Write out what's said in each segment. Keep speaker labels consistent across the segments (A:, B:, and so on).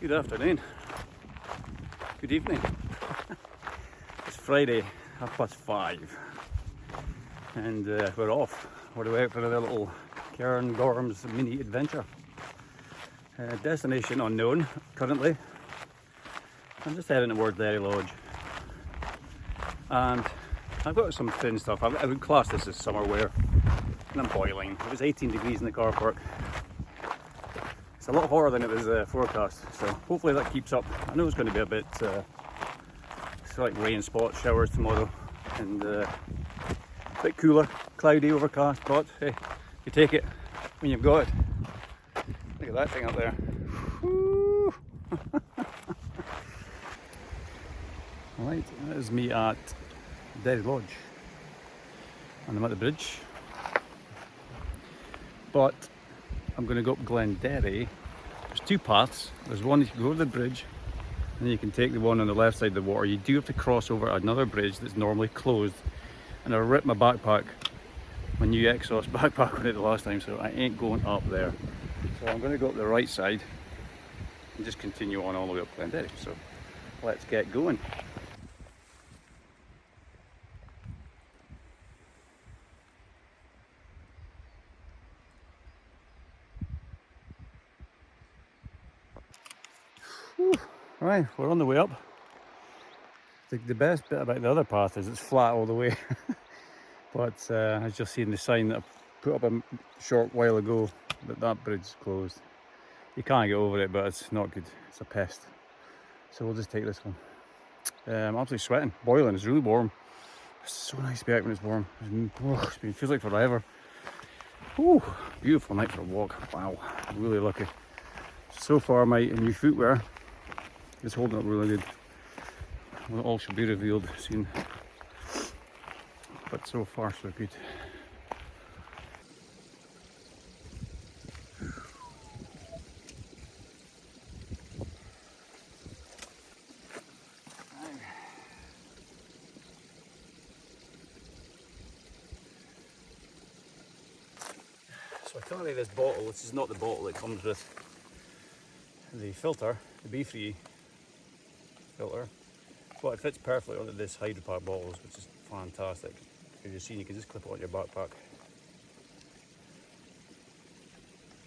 A: Good afternoon. Good evening. It's Friday, 5:30, and we're off. We're out for a little cairngorms mini adventure. Destination unknown currently. I'm just heading towards Derry Lodge, and I've got some thin stuff. I would class this as summer wear, and I'm boiling. It was 18 degrees in the car park. It's a lot hotter than it was forecast, so hopefully that keeps up. I know it's going to be a bit like rain spots, showers tomorrow, and a bit cooler, cloudy, overcast, but hey, you take it when you've got it. Look at that thing up there. Woo! Right, that is me at Derry Lodge, and I'm at the bridge, but I'm going to go up Glenderry. There's two paths. There's one you can go over the bridge, and then you can take the one on the left side of the water. You do have to cross over another bridge that's normally closed, and I ripped my backpack, my new Exos backpack on it the last time, so I ain't going up there. So I'm going to go up the right side and just continue on all the way up Glenderry. So let's get going. Whew. Right, we're on the way up. The best bit about the other path is it's flat all the way. But as you'll see in the sign that I put up a short while ago, that bridge is closed. You can't get over it, but it's not good. It's a pest. So we'll just take this one. I'm absolutely sweating, boiling. It's really warm. It's so nice to be out when it's warm. It feels like forever. Ooh, beautiful night for a walk. Wow, really lucky. So far, my new footwear is holding up really good. Well, all should be revealed soon, but so far so good. So I carry this bottle. This is not the bottle that comes with the filter, the Be-Free filter, but it fits perfectly onto this Hydropack bottles, which is fantastic. As you've seen, you can just clip it on your backpack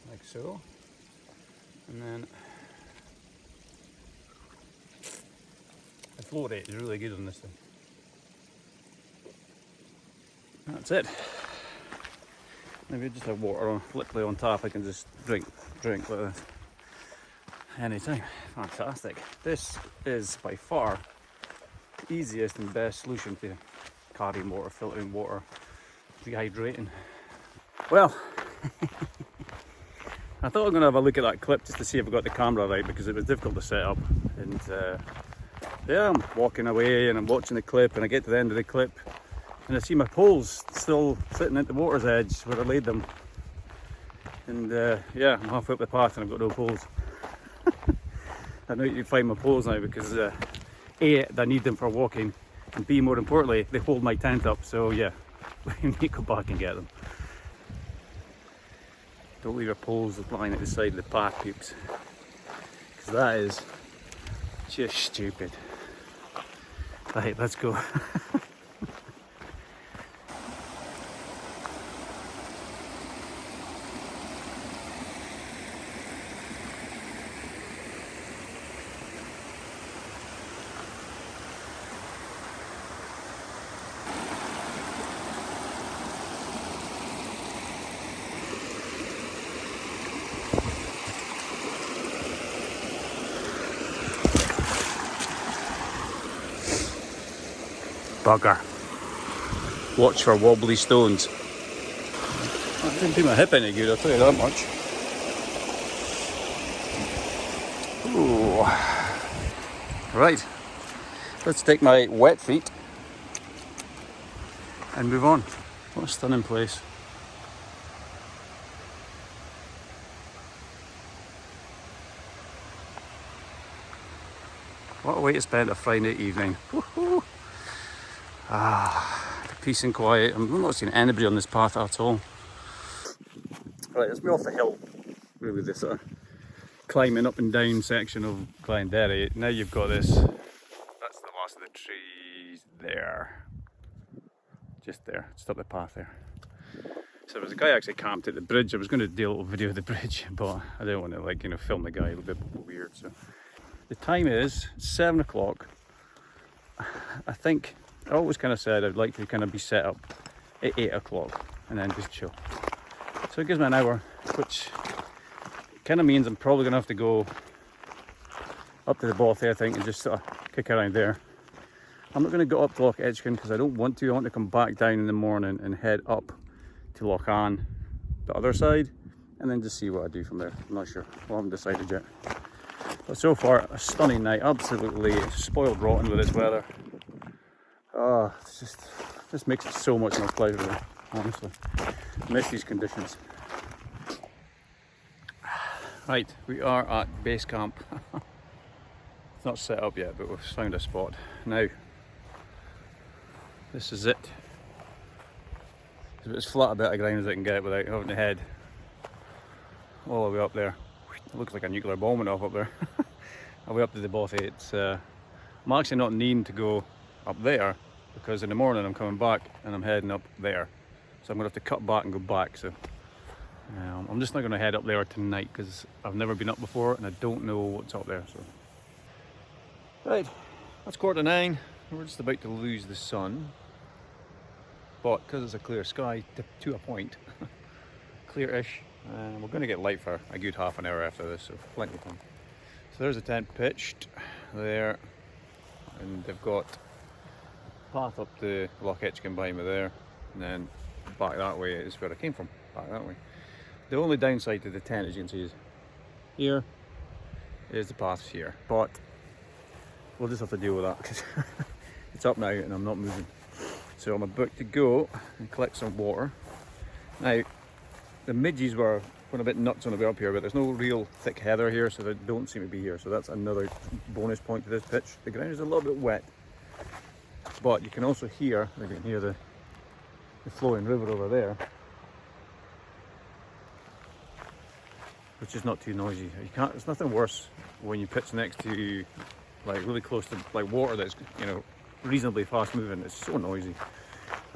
A: like so, and then the flow rate is really good on this thing. That's it. Maybe just have water on, literally on tap. I can just drink like this anytime. Fantastic. This is by far the easiest and best solution to carrying water, filtering water, rehydrating. Well, I thought I'm going to have a look at that clip just to see if I got the camera right, because it was difficult to set up. And yeah, I'm walking away and I'm watching the clip, and I get to the end of the clip and I see my poles still sitting at the water's edge where I laid them. And yeah, I'm halfway up the path and I've got no poles. I know you can find my poles now because A, I need them for walking, and B, more importantly, they hold my tent up. So yeah, we need to go back and get them. Don't leave your poles lying at the side of the path, peeps, because that is just stupid. Right, let's go. Bugger. Watch for wobbly stones. That didn't do my hip any good, I'll tell you that much. Ooh. Right, let's take my wet feet and move on. What a stunning place. What a way to spend a Friday evening. Woohoo! Ah, the peace and quiet. I'm not seeing anybody on this path at all. Right, let's be off the hill. Really, this climbing up and down section of Glenderry. Now you've got this, that's the last of the trees there. Just there, just up the path there. So there was a guy actually camped at the bridge. I was going to do a little video of the bridge, but I didn't want to, like, you know, film the guy, a little bit weird. So the time is 7 o'clock. I think I always kind of said I'd like to kind of be set up at 8 o'clock and then just chill. So it gives me an hour, which kind of means I'm probably going to have to go up to the Bothy, I think, and just sort of kick around there. I'm not going to go up to Loch Avon because I don't want to. I want to come back down in the morning and head up to Loch Avon, the other side, and then just see what I do from there. I'm not sure. I haven't decided yet. But so far, a stunning night. Absolutely spoiled rotten with this weather. Oh, it's just makes it so much more pleasurable, honestly. I miss these conditions. Right, we are at base camp. It's not set up yet, but we've found a spot. Now, this is it. It's as flat a bit of ground as I can get without having to head all the way up there. It looks like a nuclear bomb went off up there. All the way up to the Bothy. It's I'm actually not needing to go up there because in the morning I'm coming back and I'm heading up there. So I'm going to have to cut back and go back. So I'm just not going to head up there tonight because I've never been up before and I don't know what's up there. So right, that's 9:15. We're just about to lose the sun. But because it's a clear sky to a point, clear-ish, and we're going to get light for a good half an hour after this, so plenty of time. So there's a tent pitched there, and they've got a path up to Loch Avon behind me there, and then back that way is where I came from, back that way. The only downside to the tent, as you can see, is here is the path here, but we'll just have to deal with that because it's up now and I'm not moving. So I'm about to go and collect some water. Now, the midges were going a bit nuts on the way up here, but there's no real thick heather here, so they don't seem to be here. So that's another bonus point to this pitch. The ground is a little bit wet, but you can also hear, you can hear the flowing river over there, which is not too noisy. You can't. It's nothing worse when you pitch next to, like, really close to like water that's, you know, reasonably fast moving. It's so noisy.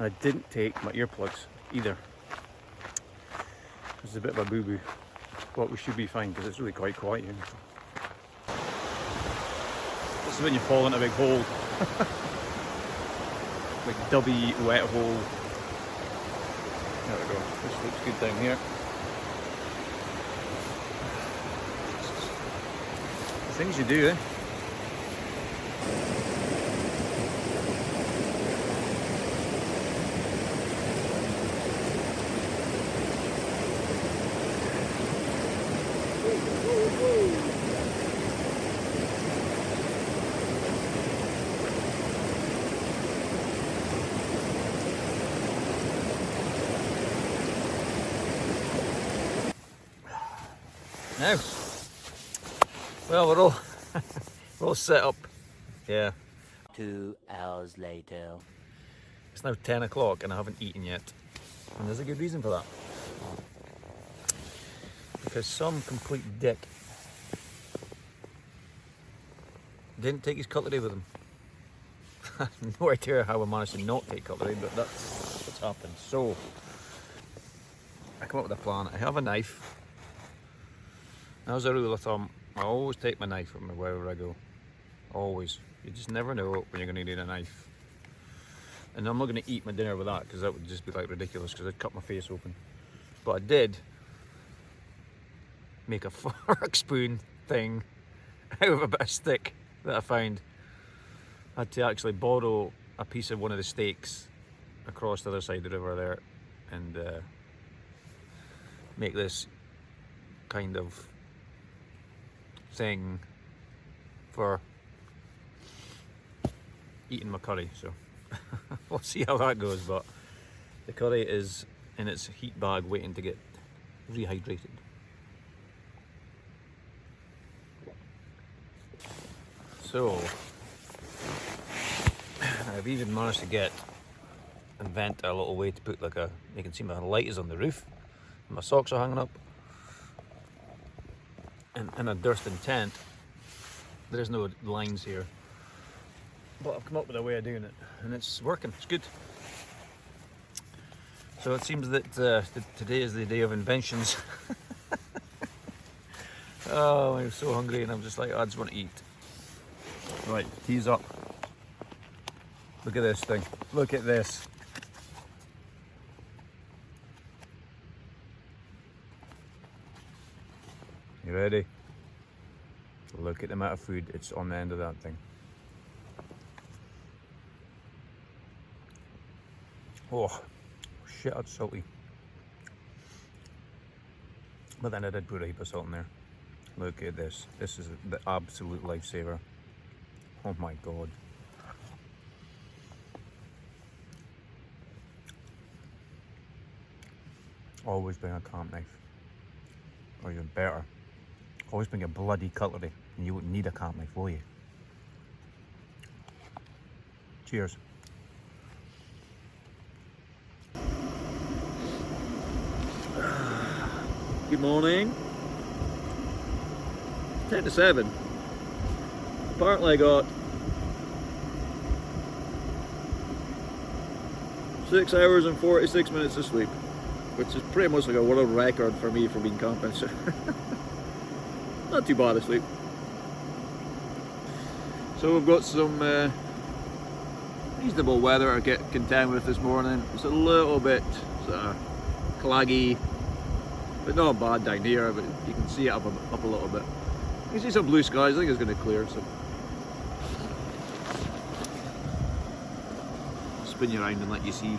A: And I didn't take my earplugs either. It's a bit of a boo-boo, but we should be fine because it's really quite quiet here. This is when you fall in a big hole. Like dubby wet hole. There we go. This looks good down here. Things you do, eh? Now, well, we're all set up. Yeah.
B: 2 hours later.
A: It's now 10 o'clock and I haven't eaten yet. And there's a good reason for that. Because some complete dick didn't take his cutlery with him. No idea how I managed to not take cutlery, but that's what's happened. So, I come up with a plan. I have a knife. As a rule of thumb, I always take my knife with me wherever I go. Always. You just never know when you're going to need a knife. And I'm not going to eat my dinner with that because that would just be like ridiculous because I'd cut my face open. But I did make a fork spoon thing out of a bit of stick that I found. I had to actually borrow a piece of one of the stakes across the other side of the river there and make this kind of thing for eating my curry. So we'll see how that goes, but the curry is in its heat bag waiting to get rehydrated. So I've even managed to invent a little way to put like you can see my light is on the roof, my socks are hanging up. in a Durston tent, there's no lines here. But I've come up with a way of doing it, and it's working, it's good. So it seems that today is the day of inventions. Oh, I'm so hungry, and I'm just like, I just want to eat. Right, tea's up. Look at this thing. Look at this. You ready? Look at the amount of food it's on the end of that thing. Oh, shit, that's salty. But then I did put a heap of salt in there. Look at this. This is the absolute lifesaver. Oh my god. Always bring a camp knife. Or even better, always bring a bloody cutlery. And you won't need a camp knife, will you? Cheers. Good morning. 10 to 7. Apparently I got 6 hours and 46 minutes of sleep, which is pretty much like a world record for me for being camping. So not too bad asleep. So we've got some reasonable weather to get content with this morning. It's a little bit claggy, but not bad down here, but you can see it up a little bit. You can see some blue skies. I think it's going to clear, so spin you around and let you see.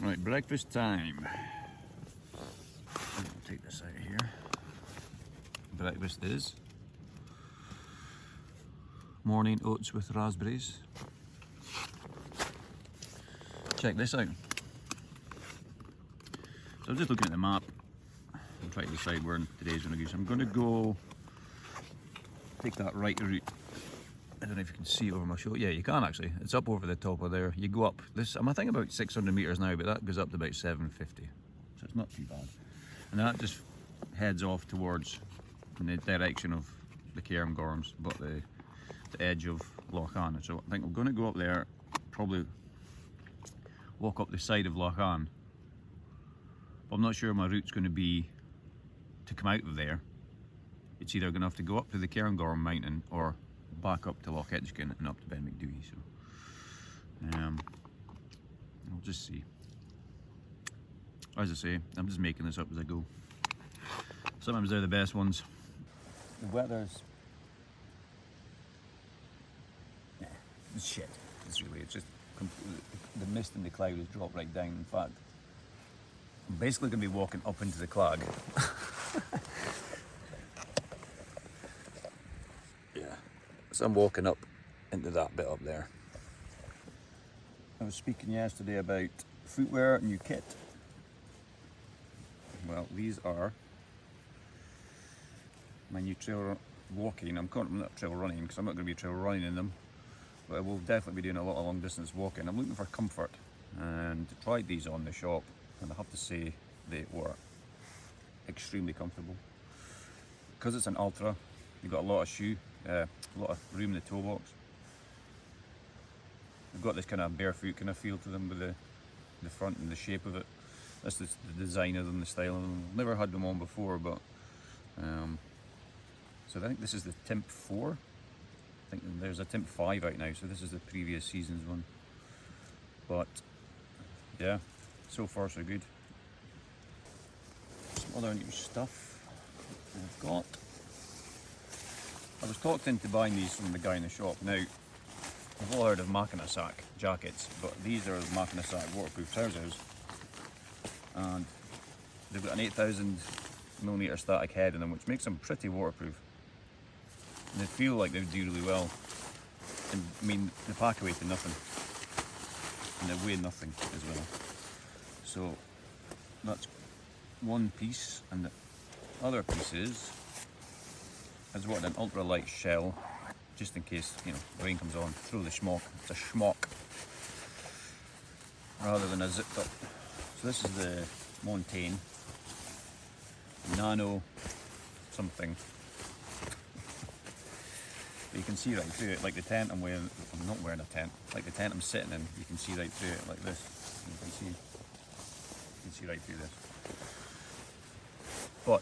A: Right, breakfast time. I'll take this out of here. Breakfast is morning oats with raspberries. Check this out. So I'm just looking at the map and trying to decide where today's going to go. So I'm going to go take that right route. I don't know if you can see over my shoulder. Yeah, you can actually. It's up over the top of there. You go up this. I'm I think about 600 meters now, but that goes up to about 750. So it's not too bad. And that just heads off towards in the direction of the cairngorms, but the edge of Loch Avon. So I think I'm going to go up there, probably walk up the side of Loch Avon. But I'm not sure my route's going to be to come out of there. It's either going to have to go up to the Cairngorm mountain or back up to Loch Etchkin and up to Ben McDougie. So I'll just see. As I say, I'm just making this up as I go. Sometimes they're the best ones. The weather's it's shit. It's just the mist and the cloud has dropped right down. In fact, I'm basically going to be walking up into the clag. Yeah, so I'm walking up into that bit up there. I was speaking yesterday about footwear, new kit. Well, these are my new trail walking. I'm not trail running because I'm not going to be trail running in them, but I will definitely be doing a lot of long distance walking. I'm looking for comfort, and I tried these on the shop, and I have to say they were extremely comfortable. Because it's an ultra, you've got a lot of room in the toe box. They've got this kind of barefoot kind of feel to them with the front and the shape of it. That's the design of them, the style of them. Never had them on before, but so I think this is the Timp 4. I think there's a Timp 5 out now, so this is the previous season's one. But yeah, so far so good. Some other new stuff I've got. I was talked into buying these from the guy in the shop. Now, I've all heard of Mackinac Sack jackets, but these are Mackinac Sack waterproof trousers. And they've got an 8,000mm static head in them, which makes them pretty waterproof. And they feel like they would do really well. And I mean, they pack away to nothing. And they weigh nothing as well. So that's one piece, and the other piece is what, an ultralight shell, just in case, you know, rain comes on, throw the schmock. It's a schmock rather than a zipped up. So this is the Montaigne Nano something. But you can see right through it, like the tent I'm wearing. I'm not wearing a tent. Like the tent I'm sitting in, you can see right through it, like this. You can see right through this. But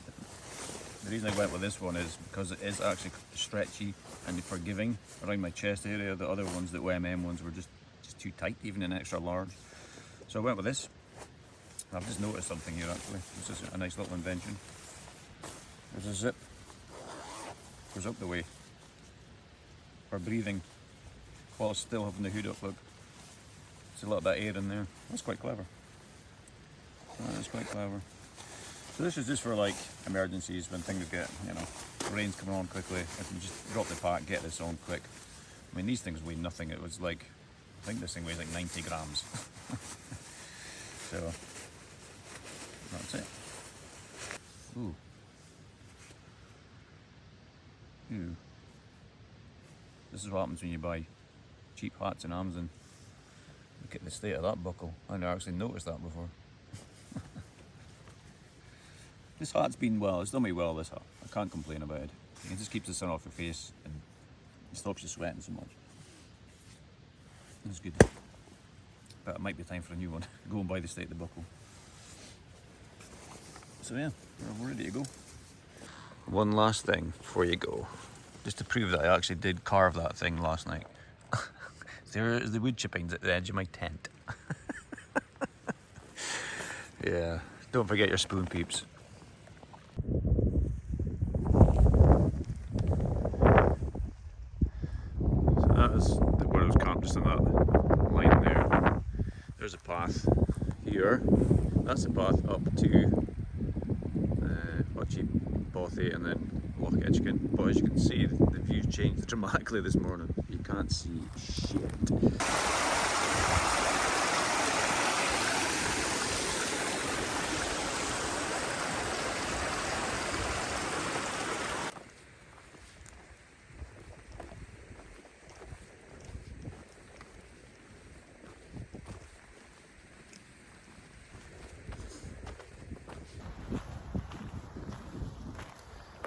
A: the reason I went with this one is because it is actually stretchy and forgiving around my chest area. The other ones, the OMM ones, were just too tight, even in extra large. So I went with this. I've just noticed something here actually. This is a nice little invention. There's a zip. Goes up the way. For breathing, while still having the hood up, look. There's a little bit of air in there. That's quite clever. That is quite clever. So this is just for like emergencies when things get, you know, rain's coming on quickly. If you just drop the pack, get this on quick. I mean, these things weigh nothing. It was like, I think this thing weighs like 90 grams. So, that's it. Ooh. Ooh. This is what happens when you buy cheap hats in Amazon. Look at the state of that buckle. I never actually noticed that before. This hat's been well, it's done me well, this hat. I can't complain about it. It just keeps the sun off your face and it stops you sweating so much. It's good. But it might be time for a new one. Go and buy the state of the buckle. So yeah, we're ready to go. One last thing before you go. Just to prove that I actually did carve that thing last night. There is the wood chippings at the edge of my tent. Yeah, don't forget your spoon, peeps. So that is where I was camped, just in that line there. There's a path here. That's the path up to Bothy and then Loch Avon. But as you can see, the views changed dramatically this morning. You can't see shit.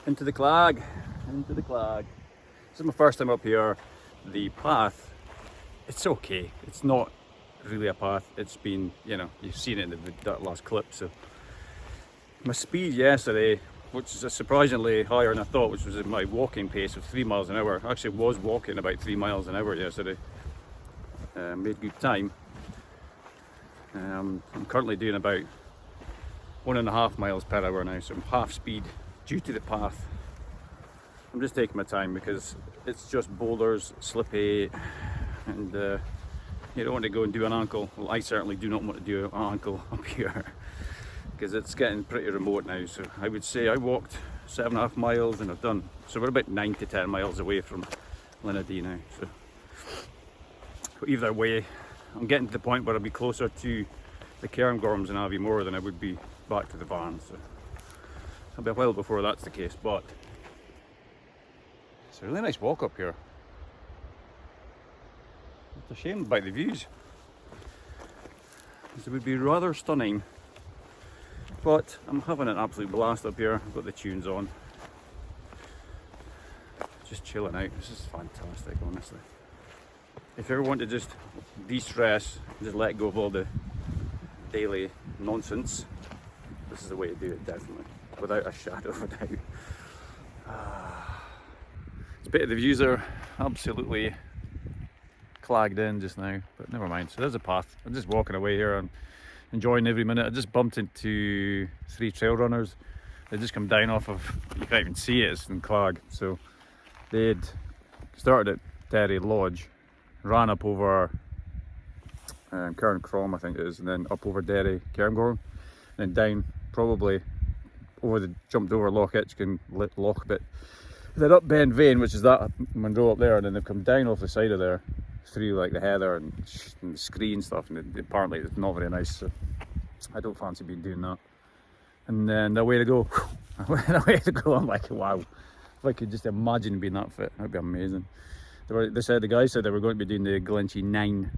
A: Into the clag, into the clag. This is my first time up here. The path, it's okay. It's not really a path. It's been, you know, you've seen it in that last clip. So my speed yesterday, which is surprisingly higher than I thought, which was my walking pace of 3 miles an hour. I actually was walking about 3 miles an hour yesterday. Made good time. I'm currently doing about 1.5 miles per hour now, so I'm half speed. Due to the path, I'm just taking my time because it's just boulders, slippy, and you don't want to go and do an ankle. Well, I certainly do not want to do an ankle up here because it's getting pretty remote now. So I would say I walked 7.5 miles and I've done, so we're about 9 to 10 miles away from Linadee now. So either way, I'm getting to the point where I'll be closer to the cairngorms in Davie than I would be back to the van. So it'll be a while before that's the case, but it's a really nice walk up here. It's a shame about the views. It would be rather stunning, but I'm having an absolute blast up here. I've got the tunes on. Just chilling out. This is fantastic, honestly. If you ever want to just de-stress, just let go of all the daily nonsense, this is the way to do it, definitely. Without a shadow of a doubt. It's a bit of the views are absolutely clagged in just now, but never mind. So there's a path. I'm just walking away here and enjoying every minute. I just bumped into 3 trail runners. They just come down off of, you can't even see it, it's in clag. So they'd started at Terry Lodge, ran up over Cairngorms, I think it is, and then up over Derry, Cairngorm, and then down probably jumped over Loch Avon, Loch bit, then up Ben Vane, which is that Monroe up there, and then they've come down off the side of there through like the heather and the screen stuff, and apparently it's not very nice, so I don't fancy being doing that. and then away to go. Away to go. I'm like, wow. If I could just imagine being that fit, that'd be amazing. The guy said they were going to be doing the Glenchy 9.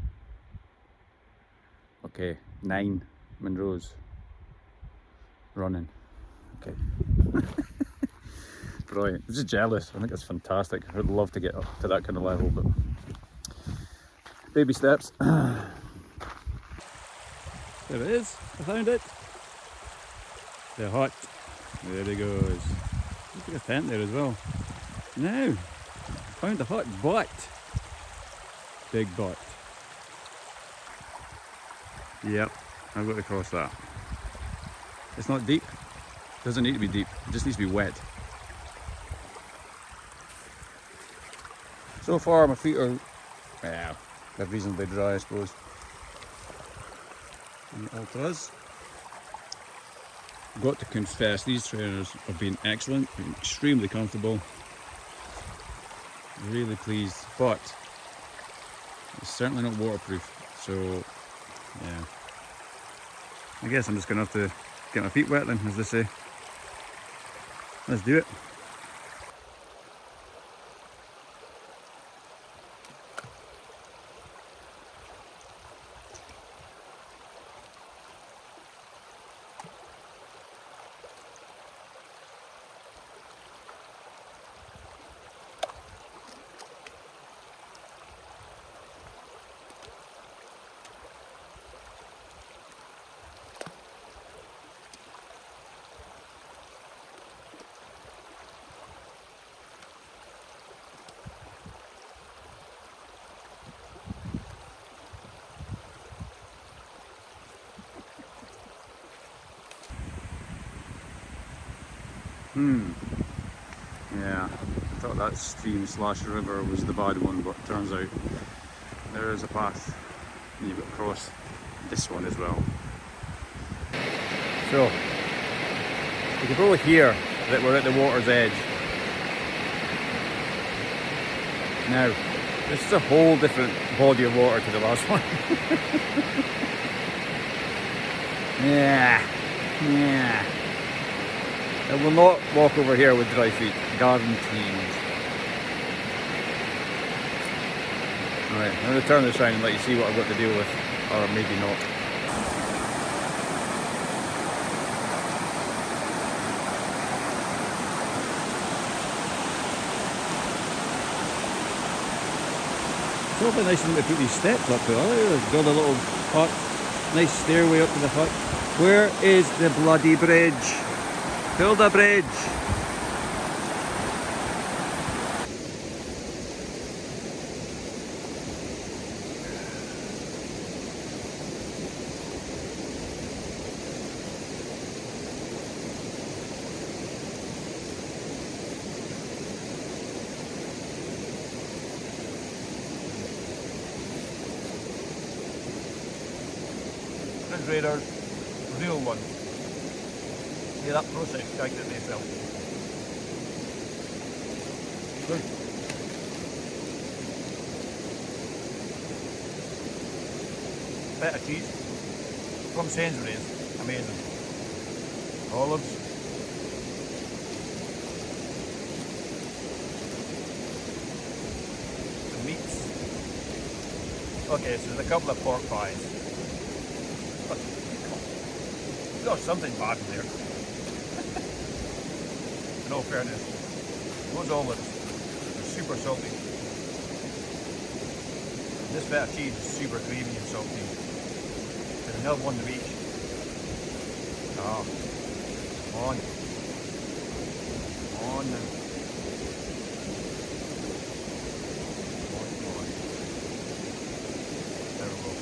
A: Okay, 9 Monroes running. Okay. Brilliant. I'm just jealous. I think it's fantastic. I'd love to get up to that kind of level, but baby steps. There it is. I found it. The hut. There it goes. Look at a tent there as well. Now, found the hut, but big but. Yep, I've got to cross that. It's not deep. Doesn't need to be deep. It just needs to be wet. So far, my feet are, well, they're reasonably dry, I suppose. And all to us. Got to confess, these trainers have been excellent, been extremely comfortable. Really pleased, but it's certainly not waterproof. So, yeah. I guess I'm just gonna have to get my feet wet then, as they say. Let's do it. Yeah, I thought that stream slash river was the bad one, but it turns out there is a path and you've got to cross this one as well. So, you can probably hear that we're at the water's edge. Now, this is a whole different body of water to the last one. Yeah. I will not walk over here with dry feet, guaranteed. Alright, I'm going to turn this around and let you see what I've got to deal with, or maybe not. It's awfully nice of them to put these steps up to it. Build a little hut, nice stairway up to the hut. Where is the bloody bridge? Build a bridge! Refrigerator, real one. Yeah, that process tagged it myself. Good. Feta cheese from Sainsbury's, amazing. Olives. The meats. Okay, so there's a couple of pork pies. There's something bad in there. In all fairness, those olives are super salty. This feta cheese is super creamy and salty. There's another one to each. Oh, come on. Come on then. Come on. There we go.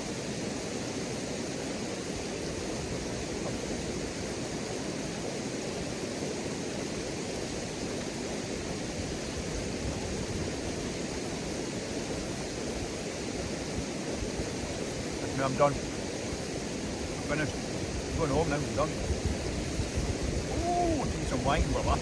A: I'm done. I'm finished. I'm going home now, I'm done. Oh, need some wine for that.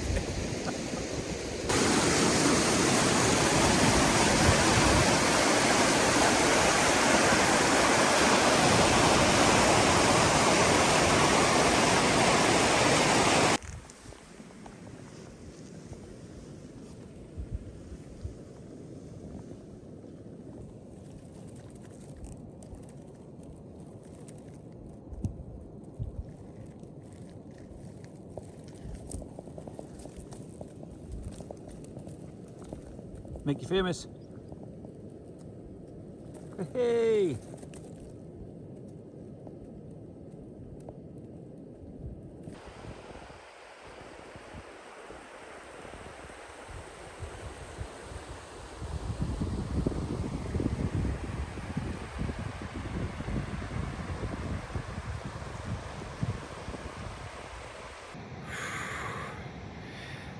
A: Make you famous. Hey!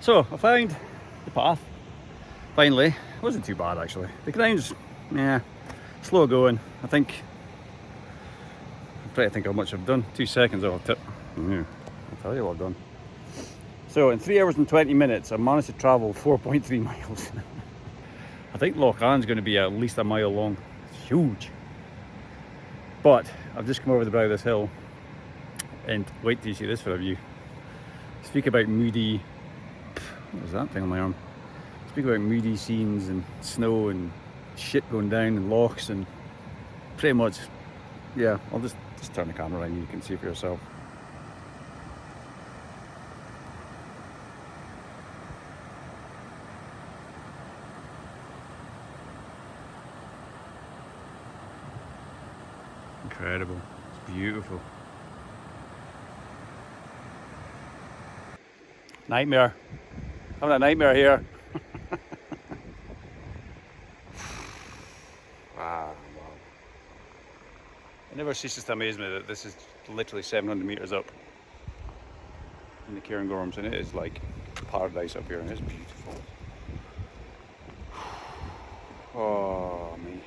A: So I found the path. Finally, it wasn't too bad actually. The ground's, yeah, slow going. I'm trying to think how much I've done. 2 seconds I'll tip. I'll tell you what I've done. So in 3 hours and 20 minutes, I managed to travel 4.3 miles. I think Loch Avon's going to be at least a mile long. It's huge. But I've just come over the brow of this hill, and wait till you see this for a view. Speak about moody. What was that thing on my arm? Speak about moody scenes and snow and shit going down and lochs and pretty much, yeah. I'll just turn the camera around and you can see for yourself. Incredible. It's beautiful. Nightmare. Having a nightmare here. Wow. It never ceases to amaze me that this is literally 700 meters up in the cairngorms, and it is like paradise up here, and it's beautiful. Oh me.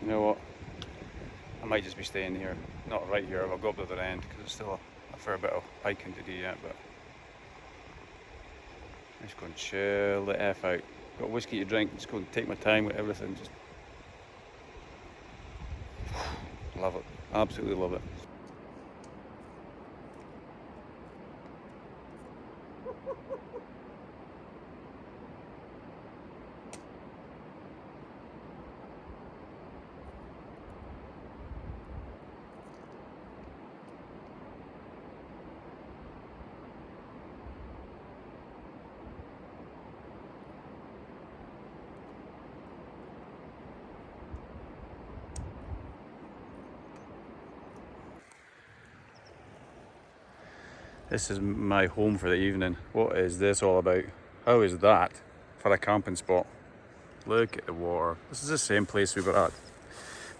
A: You know what? I might just be staying here. Not right here, I'll go up the other end because there's still a fair bit of hiking to do yet, but I'm just going to chill the F out. Got whiskey to drink, just going to take my time with everything. Just love it. Absolutely love it. This is my home for the evening. What is this all about? How is that for a camping spot? Look at the water. This is the same place we were at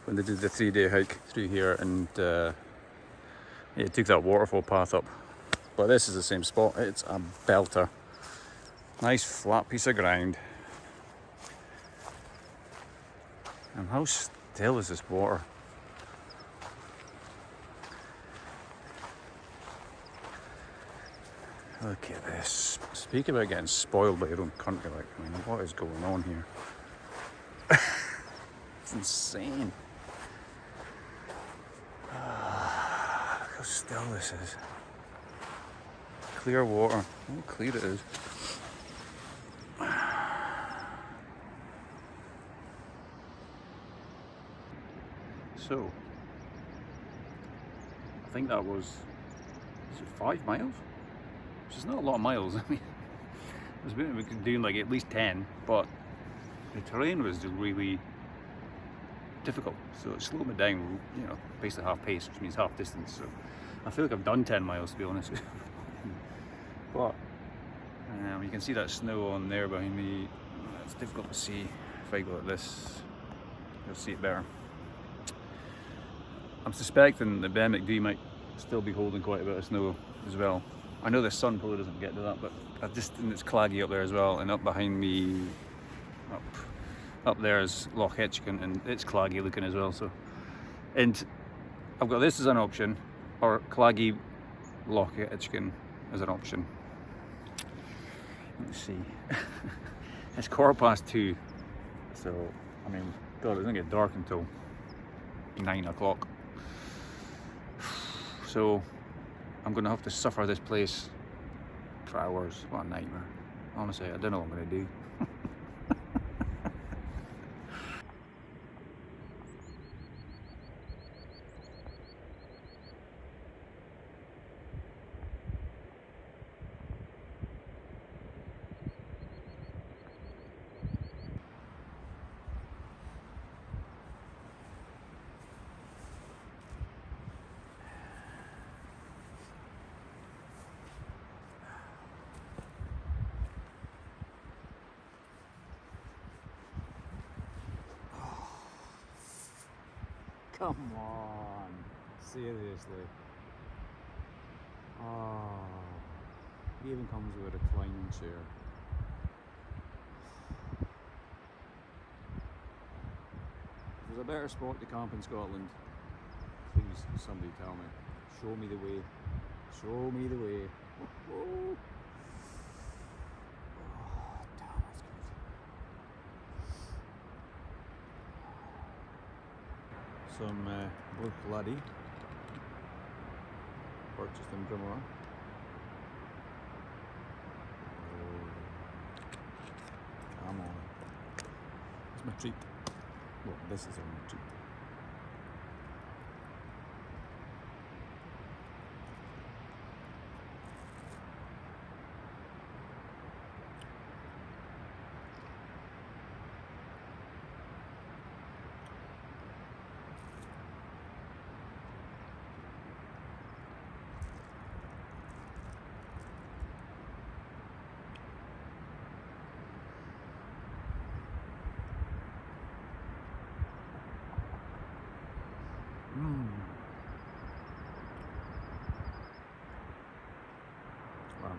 A: when they did the 3-day hike through here, and yeah, took that waterfall path up. But this is the same spot. It's a belter. Nice flat piece of ground. And how still is this water? Look at this. Speak about getting spoiled by your own country. Like, I mean, what is going on here? It's insane. Look how still this is. Clear water. Look how clear it is. So, I think that was, is it 5 miles? Which is not a lot of miles. I mean, we could do like at least 10, but the terrain was really difficult, so it slowed me down, you know, basically half pace, which means half distance. So I feel like I've done 10 miles, to be honest. But you can see that snow on there behind me. It's difficult to see. If I go like this, you'll see it better. I'm suspecting the Ben McD might still be holding quite a bit of snow as well. I know the sun probably doesn't get to that, but and it's claggy up there as well, and up behind me, up there is Loch Avon, and it's claggy looking as well. So, and I've got this as an option, or claggy Loch Avon as an option. Let's see. It's 2:15, so I mean, God, it doesn't get dark until 9 o'clock. So I'm going to have to suffer this place for hours. What a nightmare. Honestly, I don't know what I'm going to do. Come on, seriously. Oh, it even comes with a reclining chair. If there's a better spot to camp in Scotland, please somebody tell me. Show me the way. Show me the way. Oh, damn, that's good. Some Loch Avon. Purchased in Drummer. Oh, come on. It's my treat. Well, this is on my treat. Wow.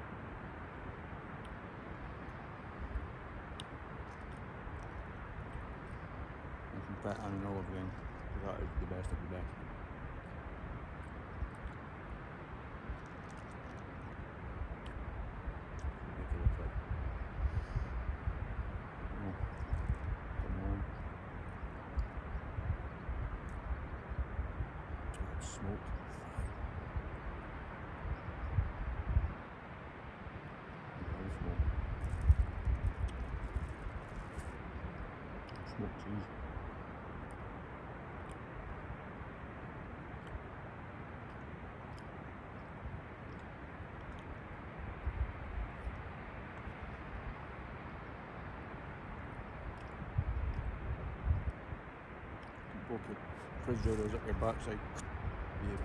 A: I can bet on an olive again. That is the best of the best. Make it look like. Oh, come on. Oh, it's smoked. Smoked cheese. Poke your refrigerators up your backside. Yeah.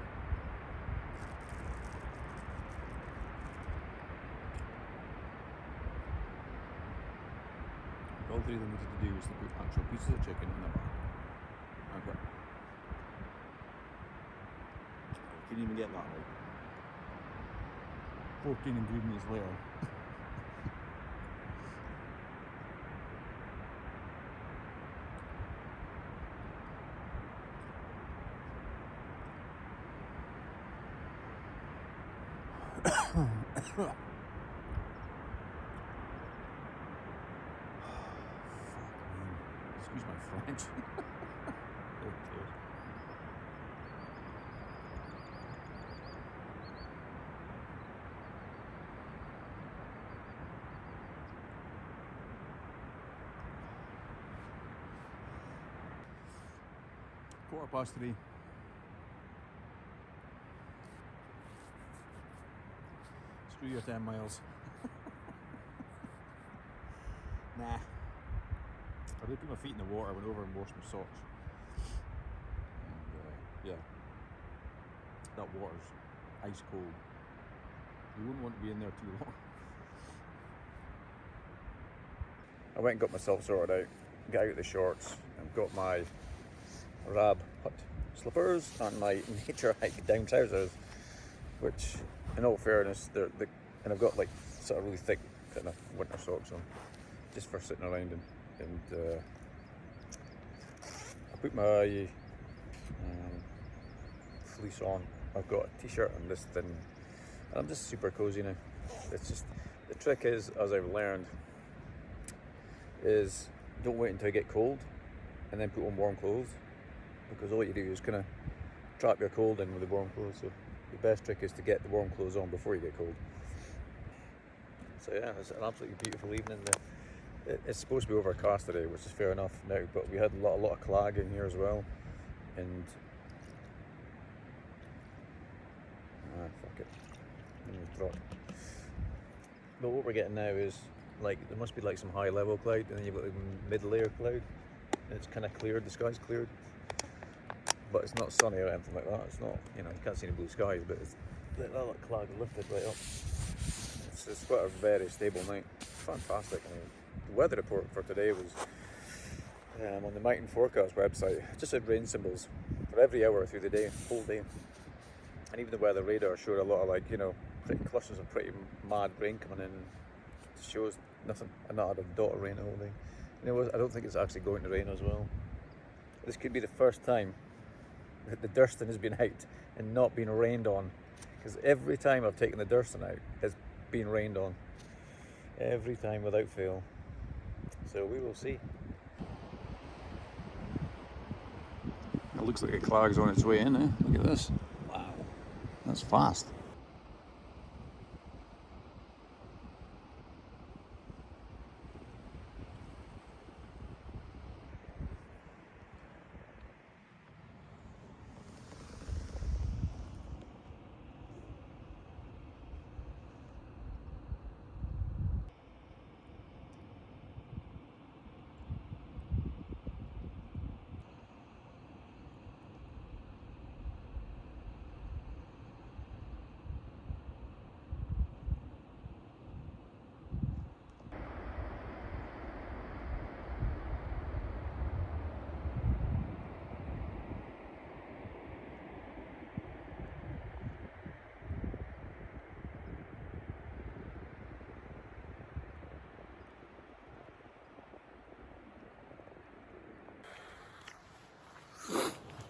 A: All three of them needed to do was to put actual pieces of chicken in the bag. Okay. You couldn't even get that right. 14 ingredients later. Excuse my French. Oh dear. £3:15. Screw your 10 miles. Nah. I did put my feet in the water, went over and washed my socks. And yeah, that water's ice cold. You wouldn't want to be in there too long. I went and got myself sorted out, got out the shorts, and got my Rab hut slippers and my nature hike down trousers, which in all fairness, and I've got like sort of really thick kind of winter socks on, just for sitting around and I put my fleece on. I've got a t-shirt and this thing, and I'm just super cozy now. It's just, the trick is, as I've learned, is don't wait until you get cold and then put on warm clothes, because all you do is kind of trap your cold in with the warm clothes. So the best trick is to get the warm clothes on before you get cold. So yeah, it's an absolutely beautiful evening. It's supposed to be overcast today, which is fair enough now, but we had a lot of clag in here as well, and fuck it, but what we're getting now is like, there must be like some high level cloud, and then you've got the mid layer cloud, and it's kind of cleared, the sky's cleared, but it's not sunny or anything like that. It's not, you know, you can't see any blue skies, but it's that cloud lifted right up. It's quite a very stable night. Fantastic. I mean, the weather report for today was On the mountain forecast website, it just said rain symbols for every hour through the day, whole day. And even the weather radar showed a lot of, like, you know, pretty clusters of pretty mad rain coming in. It shows nothing, and not had a dot of rain the whole day. You know, I don't think it's actually going to rain as well. This could be the first time that the Durston has been out and not been rained on, because every time I've taken the Durston out, it's been rained on. Every time without fail. So we will see. It looks like a Clark's on its way in, eh? Look at this. Wow, that's fast.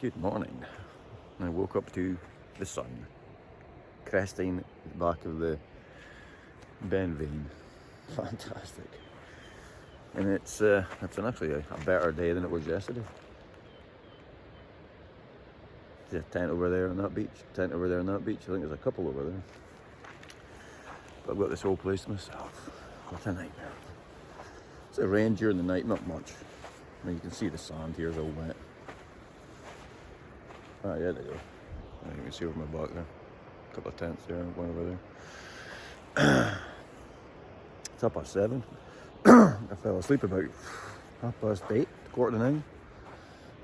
A: Good morning. I woke up to the sun cresting the back of the Ben Vein. Fantastic. And it's actually a better day than it was yesterday. There's a tent over there on that beach, tent over there on that beach. I think there's a couple over there. But I've got this whole place to myself. What a nightmare. It's a rain during the night, not much. I mean, you can see the sand here is all wet. Ah, yeah, there you go. You can see over my back there. A couple of tents there, one over there. It's 7:30. I fell asleep about 8:30, 8:45.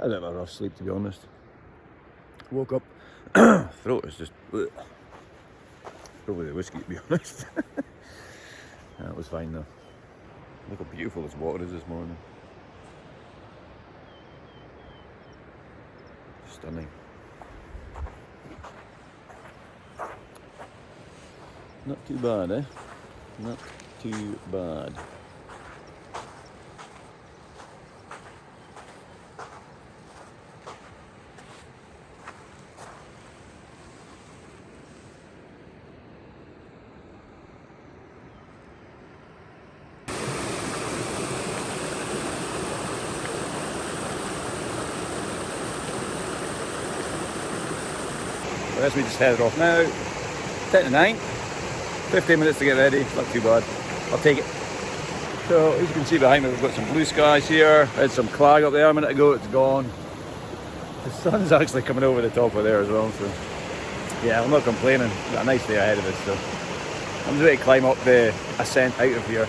A: I had a bit of a rough sleep, to be honest. Woke up, throat is just bleh. Probably the whiskey, to be honest. That was fine though. Look how beautiful this water is this morning. Stunning. Not too bad, eh? Not too bad. I guess we just headed off now. 10 to 9. 15 minutes to get ready. Not too bad. I'll take it. So as you can see behind me, we've got some blue skies here. I had some clag up there a minute ago. It's gone. The sun's actually coming over the top of there as well. So yeah, I'm not complaining. We've got a nice day ahead of us. So I'm just ready to climb up the ascent out of here.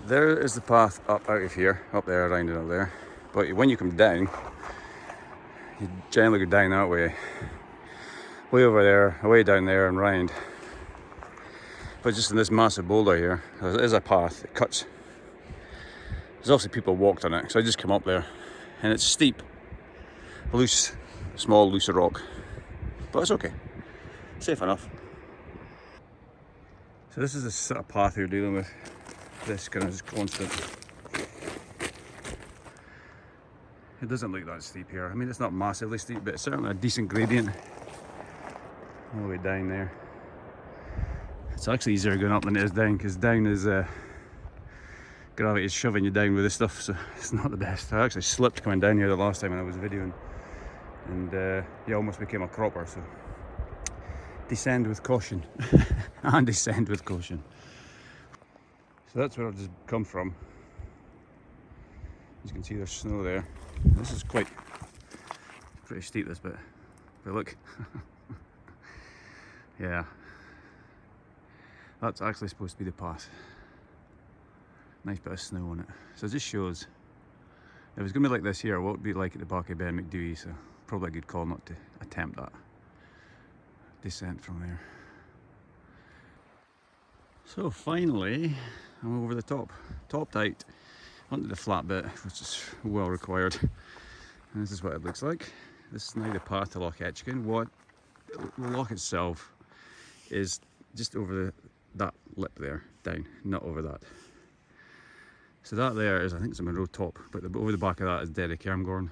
A: There is the path up out of here, up there, around and up there. But when you come down, you generally go down that way. Way over there, way down there and round. But just in this massive boulder here, there is a path, it cuts. There's also people walked on it, so I just come up there. And it's steep, loose, small, loose rock. But it's okay, safe enough. So this is the sort of path you're dealing with. This kind of is constant. It doesn't look that steep here. I mean, it's not massively steep, but it's certainly a decent gradient. All the way down there. It's actually easier going up than it is down, because down is gravity is shoving you down with this stuff, so it's not the best. I actually slipped coming down here the last time when I was videoing, and yeah, almost became a cropper. So descend with caution, and descend with caution. So that's where I've just come from. As you can see, there's snow there. This is pretty steep, this bit. But look, yeah, that's actually supposed to be the path. Nice bit of snow on it. So it just shows, if it's going to be like this here, what would it be like at the back of Ben McDewey? So probably a good call not to attempt that descent from there. So finally, I'm over the top, topped out onto the flat bit, which is well required. And this is what it looks like. This is now the path to Loch Avon. What the loch itself is just over that lip there, down, not over that. So that there is, I think it's a Monroe top, but over the back of that is Derry Cairngorm.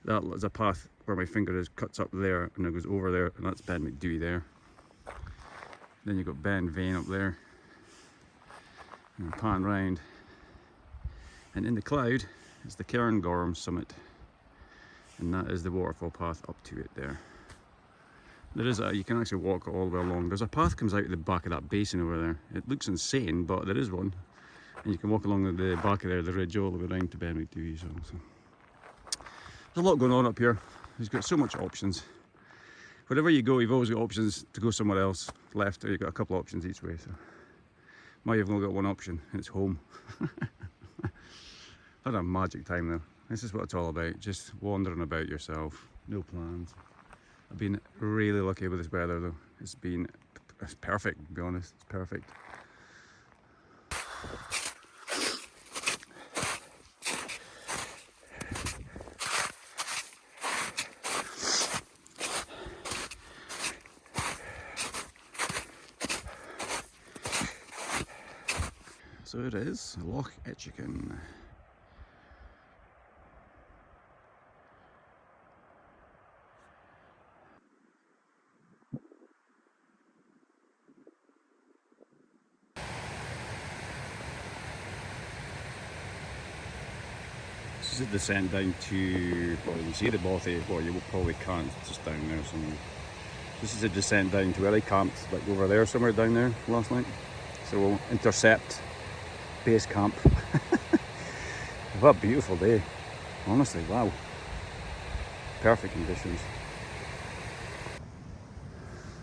A: That is a path where my finger is, cuts up there and it goes over there, and that's Ben McDewey there. Then you've got Ben Vane up there, and pan round. And in the cloud is the cairngorms summit, and that is the waterfall path up to it there. There is you can actually walk all the way along. There's a path comes out the back of that basin over there. It looks insane, but there is one. And you can walk along the back of there, the ridge, all the way around to Ben McDewey. So there's a lot going on up here. He's got so much options. Wherever you go, you've always got options to go somewhere else, left, or you've got a couple of options each way. So now you've only got one option, and it's home. Had a magic time though. This is what it's all about, just wandering about yourself, no plans. I've been really lucky with this weather though. It's perfect, to be honest, it's perfect. So it is Loch Avon. This is a descent down to, well, you can see the bothy, well, you probably can't, it's just down there somewhere. This is a descent down to where I camped, like over there somewhere down there last night. So we'll intercept base camp. What a beautiful day, honestly, wow. Perfect conditions.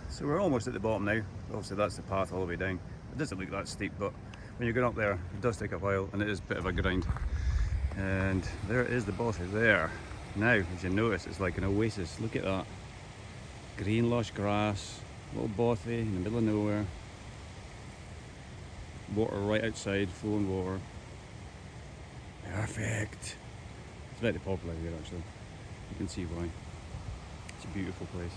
A: So we're almost at the bottom now. Obviously that's the path all the way down. It doesn't look that steep, but when you're going up there, it does take a while and it is a bit of a grind. And there is the bothy there. Now, as you notice, it's like an oasis. Look at that. Green lush grass, little bothy in the middle of nowhere. Water right outside, flowing water. Perfect. It's very popular here actually. You can see why. It's a beautiful place.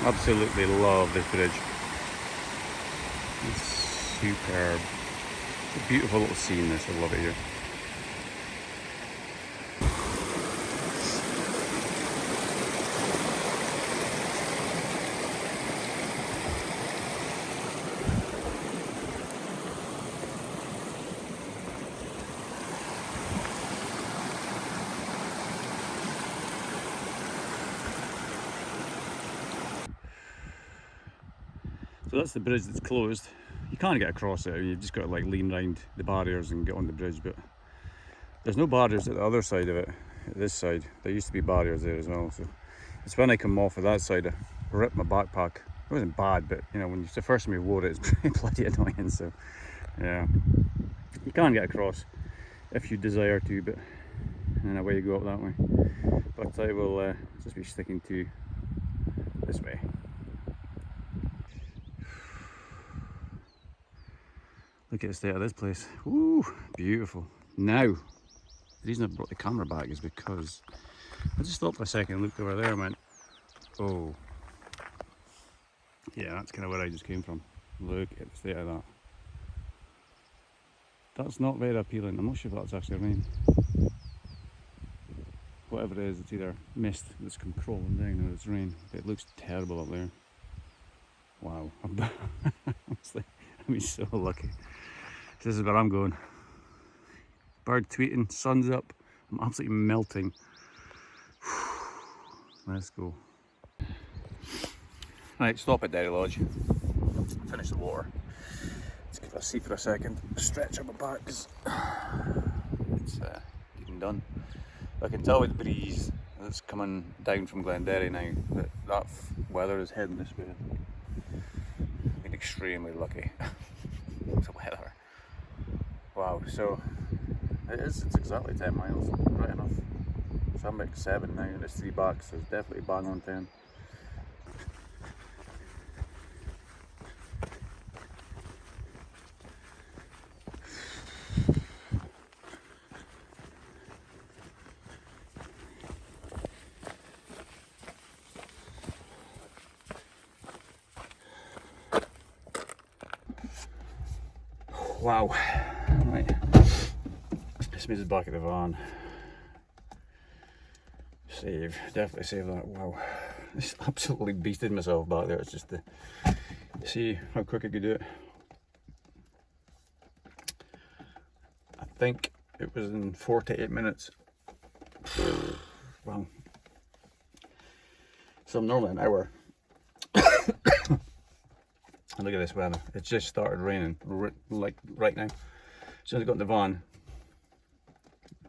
A: Absolutely love this bridge. It's superb. It's a beautiful little scene this, I love it here. So that's the bridge that's closed. You can't get across it, you've just got to like lean round the barriers and get on the bridge, but there's no barriers at the other side of it, at this side. There used to be barriers there as well, so it's when I come off of that side, I ripped my backpack. It wasn't bad, but you know, when it's the first time you wore it, it's pretty bloody annoying, so yeah. You can get across if you desire to, but and then away you go up that way. But I will just be sticking to this way. Look at the state of this place. Woo, beautiful. Now, the reason I brought the camera back is because I just stopped for a second and looked over there and went, oh, yeah, that's kind of where I just came from. Look at the state of that. That's not very appealing. I'm not sure if that's actually rain. Whatever it is, it's either mist that's come crawling down or it's rain. It looks terrible up there. Wow. Honestly, I'm so lucky. This is where I'm going. Bird tweeting, sun's up. I'm absolutely melting. Let's go. Right, stop at Derry Lodge. Finish the water. Let's give it a seat for a second. Stretch up my back because it's getting done. I can tell with the breeze that that's coming down from Glenderry now, that weather is heading this way. Been extremely lucky. The weather. Wow, so it's exactly 10 miles, right enough. So I'm at 7 now, and it's 3 back, so it's definitely bang on 10. Wow, right, this means it's back at the van. Save, definitely save that. Wow, it's absolutely beasted myself back there. It's just to see how quick I could do it. I think it was in 48 minutes. Wow. So I'm normally an hour. And look at this weather. It just started raining, like right now. As soon as I got in the van,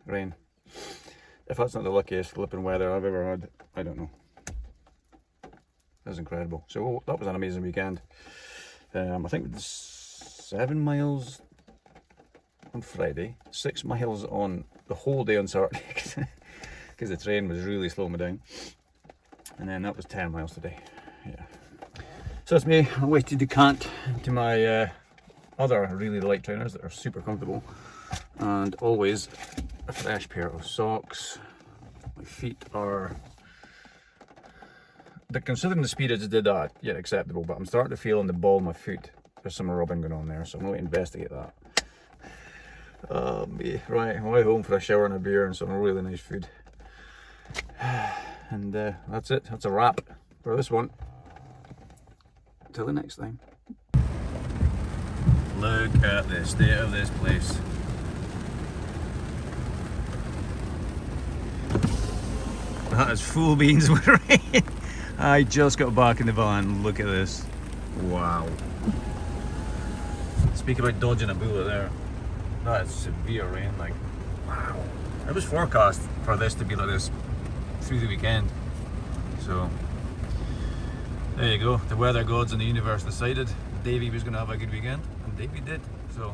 A: rain. If that's not the luckiest flipping weather I've ever had, I don't know. That's incredible. So that was an amazing weekend. I think it's 7 miles on Friday, 6 miles on the whole day on Saturday, because the train was really slowing me down. And then that was 10 miles today. Yeah. So that's me on the way to decant to my other really light trainers that are super comfortable, and always a fresh pair of socks. My feet are, considering the speed I just did that, yeah, acceptable, but I'm starting to feel in the ball of my foot there's some rubbing going on there, so I'm going to investigate that. Right, I'm way home for a shower and a beer and some really nice food. And that's it, that's a wrap for this one. Till the next time. Look at the state of this place. That is full beans with rain. I just got back in the van. Look at this. Wow. Speak about dodging a bullet there. That is severe rain. Like, wow. It was forecast for this to be like this through the weekend. So there you go. The weather gods in the universe decided Davey was going to have a good weekend, and Davey did. So,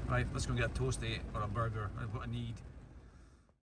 A: right, let's go get a toasty or a burger. What I need.